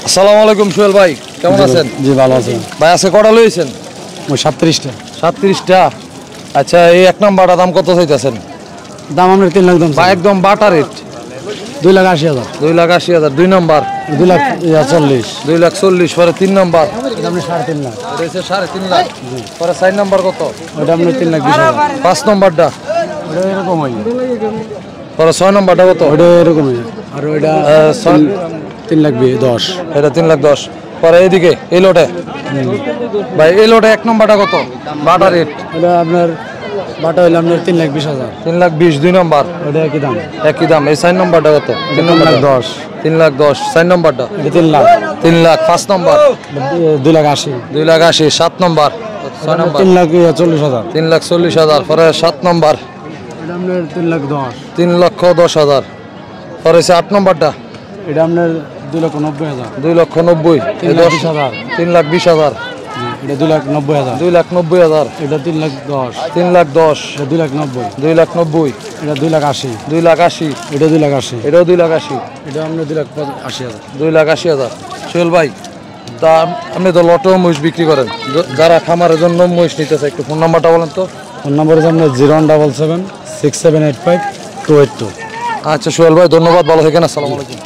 আসসালামু আলাইকুম সোহেল ভাই, কেমন আছেন? জি ভালো আছেন ভাই আজকে কটা লইছেন? 37টা। 37টা। আচ্ছা, এই এক নাম্বারটা দাম কত চাইতেছেন? দাম আমরা 3 লাখ দাম বা একদম বাটা রেট 2,80,000। 2,80,000। 2 নাম্বার 2,40,000। 2,40,000। পরে 3 নাম্বার এটা আপনি 3.5 লাখ। এটা হচ্ছে 3.5 লাখ। পরে 4 নাম্বার কত? ওটা আপনি 3,20,000। 5 নাম্বারটা ওটা এরকম হয়। পরে 6 নাম্বারটা কত? ওটা এরকমই। আর ওইটা 3,10,000। এটা 3,10,000। পরে এইদিকে এই লোটে ভাই, এই লোটে এক নাম্বারটা কত বাটা রেট? ওটা আপনার বাটা হইলে আপনার 3,20,000। 3,20,000। 2 নাম্বার ওটা একই দাম। একই দাম। এই 4 নাম্বারটা কত? 3,10,000। 3,10,000। 4 নাম্বারটা এটা 3 lakh. 3 lakh. 5 number 2,80,000। 2,80,000। 7 number 6 number 3,40,000। 3,40,000। পরে 7 নাম্বার এটা আপনার 3,10,000। 3,10,000। পরে 8 নাম্বারটা এটা আপনার 2,90,000। 2,90,000। 3,20,000। 3,20,000। এটা 2,90,000। 2,90,000। এটা 3,10,000। 3,10,000। এটা 2,90,000। 2,90,000। এটা 2,80,000। 2,80,000। এটা 2,80,000। এটাও 2,80,000। এটা আপনার 2,80,000। 2,80,000। সোহেল ভাই, তা আপনি তো লটো মহিষ বিক্রি করেন, যারা খামারের জন্য মহিষ নিতে চায় একটু ফোন নাম্বারটা বলেন তো। ফোন নাম্বার হচ্ছে আপনার 01776785282। আচ্ছা সোহেল ভাই, ধন্যবাদ, ভালো থাকেন, আসসালামু আলাইকুম।